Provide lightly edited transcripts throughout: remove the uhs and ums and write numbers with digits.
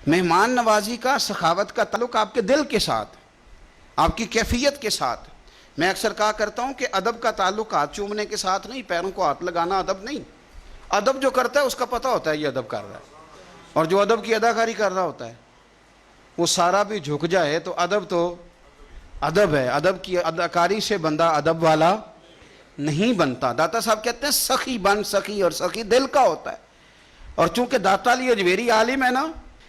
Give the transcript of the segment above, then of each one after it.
مہمان نوازی کا، سخاوت کا تعلق آپ کے دل کے ساتھ، آپ کی کیفیت کے ساتھ۔ میں اکثر کہا کرتا ہوں کہ ادب کا تعلق ہاتھ چومنے کے ساتھ نہیں، پیروں کو ہاتھ لگانا ادب نہیں۔ ادب جو کرتا ہے اس کا پتہ ہوتا ہے یہ ادب کر رہا ہے، اور جو ادب کی اداکاری کر رہا ہوتا ہے وہ سارا بھی جھک جائے تو ادب ادب ہے۔ ادب کی اداکاری سے بندہ ادب والا نہیں بنتا۔ داتا صاحب کہتے ہیں سخی بن، سخی، اور سخی دل کا ہوتا ہے۔ اور چونکہ داتا علی اجمیری عالم ہے نا،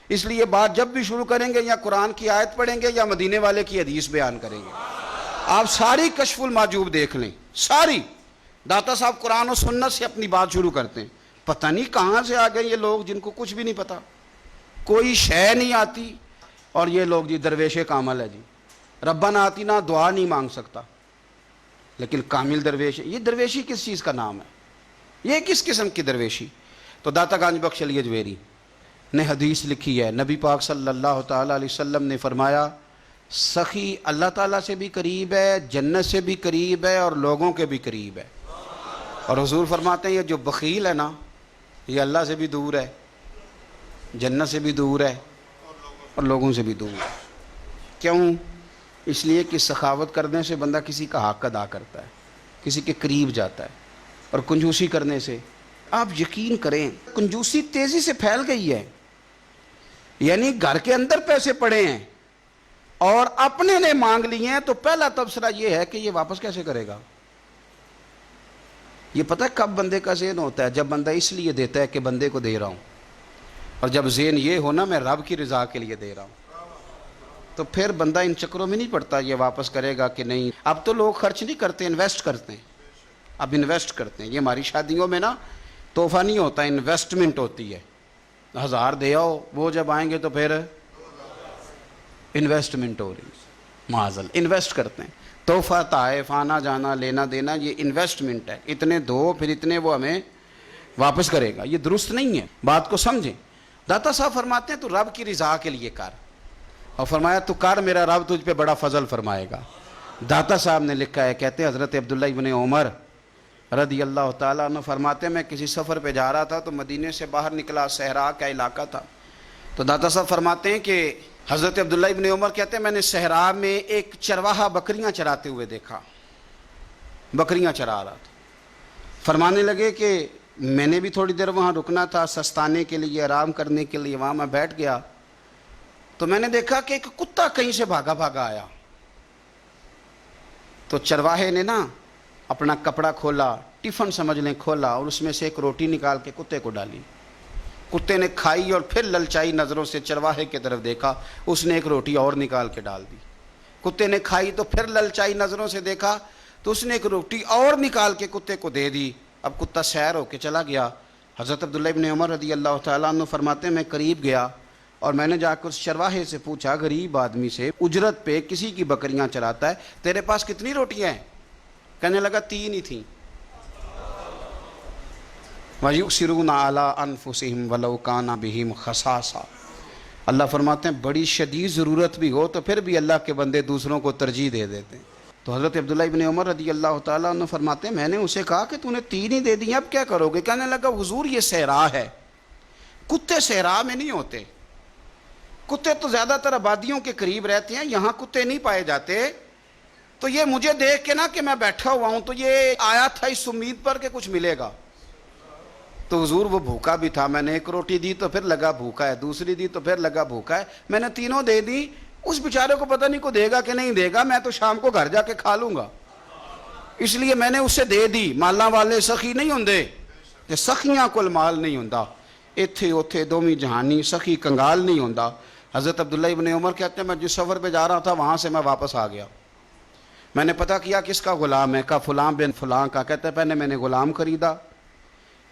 اس لیے بات جب بھی شروع کریں گے یا قرآن کی آیت پڑھیں گے یا مدینے والے کی حدیث بیان کریں گے۔ آپ ساری کشف المحجوب دیکھ لیں، ساری۔ داتا صاحب قرآن و سنت سے اپنی بات شروع کرتے ہیں۔ پتہ نہیں کہاں سے آ گئے یہ لوگ جن کو کچھ بھی نہیں پتا، کوئی شے نہیں آتی، اور یہ لوگ جی درویش کامل ہے جی، ربنا آتینا دعا نہیں مانگ سکتا لیکن کامل درویش ہے۔ یہ درویشی کس چیز کا نام ہے؟ یہ کس قسم کی درویشی؟ تو داتا گنج بخش علی اجمیری نے حدیث لکھی ہے، نبی پاک صلی اللہ تعالیٰ علیہ وسلم نے فرمایا سخی اللہ تعالیٰ سے بھی قریب ہے، جنت سے بھی قریب ہے، اور لوگوں کے بھی قریب ہے۔ اور حضور فرماتے ہیں یہ جو بخیل ہے نا، یہ اللہ سے بھی دور ہے، جنت سے بھی دور ہے، اور لوگوں سے بھی دور ہے۔ کیوں؟ اس لیے کہ سخاوت کرنے سے بندہ کسی کا حق ادا کرتا ہے، کسی کے قریب جاتا ہے، اور کنجوسی کرنے سے آپ یقین کریں کنجوسی تیزی سے پھیل گئی ہے۔ یعنی گھر کے اندر پیسے پڑے ہیں اور اپنے نے مانگ لیے ہیں تو پہلا تبصرہ یہ ہے کہ یہ واپس کیسے کرے گا۔ یہ پتہ ہے کب بندے کا ذہن ہوتا ہے؟ جب بندہ اس لیے دیتا ہے کہ بندے کو دے رہا ہوں، اور جب ذہن یہ ہونا میں رب کی رضا کے لیے دے رہا ہوں، تو پھر بندہ ان چکروں میں نہیں پڑتا یہ واپس کرے گا کہ نہیں۔ اب تو لوگ خرچ نہیں کرتے، انویسٹ کرتے ہیں۔ اب انویسٹ کرتے ہیں۔ یہ ہماری شادیوں میں نا تحفہ نہیں ہوتا، انویسٹمنٹ ہوتی ہے۔ 1000 دے آؤ، وہ جب آئیں گے تو پھر انویسٹمنٹ ہو رہی ہے، معاذل انویسٹ کرتے ہیں۔ تحفہ، تحائف، آنا جانا، لینا دینا، یہ انویسٹمنٹ ہے۔ اتنے دو پھر اتنے وہ ہمیں واپس کرے گا، یہ درست نہیں ہے۔ بات کو سمجھیں۔ داتا صاحب فرماتے ہیں تو رب کی رضا کے لیے کر، اور فرمایا تو کر، میرا رب تجھ پہ بڑا فضل فرمائے گا۔ داتا صاحب نے لکھا ہے، کہتے ہیں حضرت عبداللہ ابن عمر رضی اللہ تعالیٰ عنہ فرماتے ہیں میں کسی سفر پہ جا رہا تھا تو مدینے سے باہر نکلا، صحرا کا علاقہ تھا۔ تو داتا صاحب فرماتے ہیں کہ حضرت عبداللہ ابن عمر کہتے ہیں میں نے صحرا میں ایک چرواہا بکریاں چراتے ہوئے دیکھا، بکریاں چرا رہا تھا۔ فرمانے لگے کہ میں نے بھی تھوڑی دیر وہاں رکنا تھا سستانے کے لیے، آرام کرنے کے لیے، وہاں میں بیٹھ گیا تو میں نے دیکھا کہ ایک کتا کہیں سے بھاگا بھاگا آیا۔ تو چرواہے نے نا اپنا کپڑا کھولا، ٹفن سمجھ لیں کھولا، اور اس میں سے ایک روٹی نکال کے کتے کو ڈالی۔ کتے نے کھائی اور پھر للچائی نظروں سے چرواہے کی طرف دیکھا، اس نے ایک روٹی اور نکال کے ڈال دی۔ کتے نے کھائی تو پھر للچائی نظروں سے دیکھا تو اس نے ایک روٹی اور نکال کے کتے کو دے دی۔ اب کتا سیر ہو کے چلا گیا۔ حضرت عبداللہ ابن عمر رضی اللہ تعالیٰ عنہ فرماتے ہیں میں قریب گیا اور میں نے جا کر اس چرواہے سے پوچھا، غریب آدمی سے، اجرت پہ کسی کی بکریاں چراتا ہے، تیرے پاس کتنی روٹیاں ہیں؟ کہنے لگا 3 ہی تھیں۔ وَيُؤْثِرُونَ عَلَىٰ أَنفُسِهِمْ وَلَوْ كَانَ بِهِمْ خَصَاصَةٌ۔ اللہ فرماتے ہیں بڑی شدید ضرورت بھی ہو تو پھر بھی اللہ کے بندے دوسروں کو ترجیح دے دیتے ہیں۔ تو حضرت عبداللہ ابن عمر رضی اللہ تعالیٰ عنہ فرماتے ہیں میں نے اسے کہا کہ تو نے 3 ہی دے دی، اب کیا کرو گے؟ کہنے لگا حضور یہ صحرا ہے، کتے صحرا میں نہیں ہوتے، کتے تو زیادہ تر آبادیوں کے قریب رہتے ہیں، یہاں کتے نہیں پائے جاتے۔ تو یہ مجھے دیکھ کے نا کہ میں بیٹھا ہوا ہوں تو یہ آیا تھا اس امید پر کہ کچھ ملے گا۔ تو حضور وہ بھوکا بھی تھا، میں نے ایک روٹی دی تو پھر لگا بھوکا ہے، دوسری دی تو پھر لگا بھوکا ہے، میں نے 3 دے دی۔ اس بیچارے کو پتہ نہیں کو دے گا کہ نہیں دے گا، میں تو شام کو گھر جا کے کھا لوں گا، اس لیے میں نے اسے دے دی۔ مالاں والے سخی نہیں ہوندے کہ سخیاں کول مال نہیں ہوندا، ایتھے اوتھے دوویں جہانی سخی کنگال نہیں ہوندا۔ حضرت عبداللہ ابن عمر کہتے ہیں میں جس سفر پہ جا رہا تھا وہاں سے میں واپس آ گیا، میں نے پتہ کیا کس کا غلام ہے، کہا فلاں بن فلاں کا۔ کہتے ہیں پہلے میں نے غلام خریدا،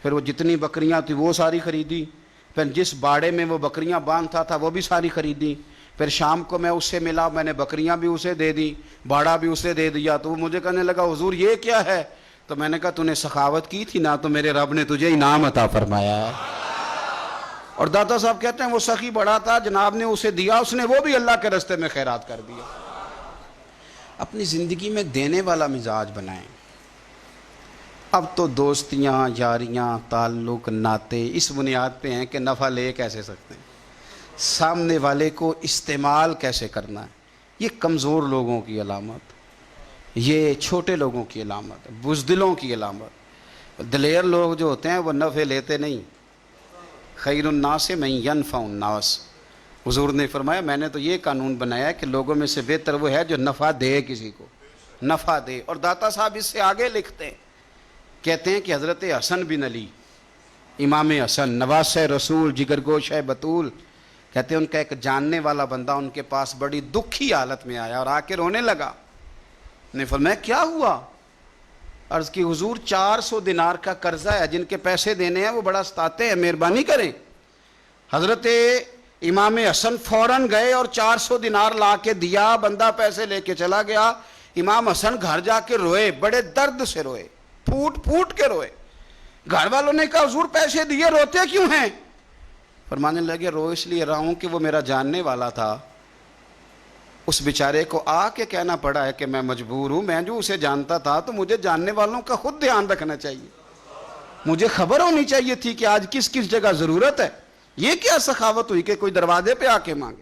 پھر وہ جتنی بکریاں تھی وہ ساری خریدی، پھر جس باڑے میں وہ بکریاں باندھتا تھا وہ بھی ساری خریدی، پھر شام کو میں اس سے ملا، میں نے بکریاں بھی اسے دے دی، باڑا بھی اسے دے دیا۔ تو وہ مجھے کہنے لگا حضور یہ کیا ہے؟ تو میں نے کہا تو نے سخاوت کی تھی نا تو میرے رب نے تجھے انعام عطا فرمایا۔ اور داتا صاحب کہتے ہیں وہ سخی بڑا تھا، جناب نے اسے دیا، اس نے وہ بھی اللہ کے راستے میں خیرات کر دیا۔ اپنی زندگی میں دینے والا مزاج بنائیں۔ اب تو دوستیاں، یاریاں، تعلق، ناطے اس بنیاد پہ ہیں کہ نفع لے کیسے سکتے ہیں۔ سامنے والے کو استعمال کیسے کرنا ہے، یہ کمزور لوگوں کی علامت، یہ چھوٹے لوگوں کی علامت، بزدلوں کی علامت۔ دلیر لوگ جو ہوتے ہیں وہ نفع لیتے نہیں۔ خیر الناس من ینفع الناس، حضور نے فرمایا میں نے تو یہ قانون بنایا ہے کہ لوگوں میں سے بہتر وہ ہے جو نفع دے، کسی کو نفع دے۔ اور داتا صاحب اس سے آگے لکھتے ہیں، کہتے ہیں کہ حضرت حسن بن علی، امام حسن نواسہ رسول، جگر گوش ہے بطول، کہتے ہیں ان کا ایک جاننے والا بندہ ان کے پاس بڑی دکھی حالت میں آیا اور آ کے رونے لگا۔ نے فرمایا کیا ہوا؟ عرض کی حضور 400 دینار کا قرضہ ہے، جن کے پیسے دینے ہیں وہ بڑا ستاتے ہیں، مہربانی کریں۔ حضرت امام حسن فوراً گئے اور 400 دینار لا کے دیا، بندہ پیسے لے کے چلا گیا۔ امام حسن گھر جا کے روئے، بڑے درد سے روئے، پھوٹ پھوٹ کے روئے۔ گھر والوں نے کہا حضور پیسے دیے، روتے کیوں ہیں؟ فرمانے لگے رو اس لیے رہا ہوں کہ وہ میرا جاننے والا تھا، اس بیچارے کو آ کے کہنا پڑا ہے کہ میں مجبور ہوں، میں جو اسے جانتا تھا تو مجھے جاننے والوں کا خود دھیان رکھنا چاہیے، مجھے خبر ہونی چاہیے تھی کہ آج کس کس جگہ ضرورت ہے۔ یہ کیا سخاوت ہوئی کہ کوئی دروازے پہ آ کے مانگے؟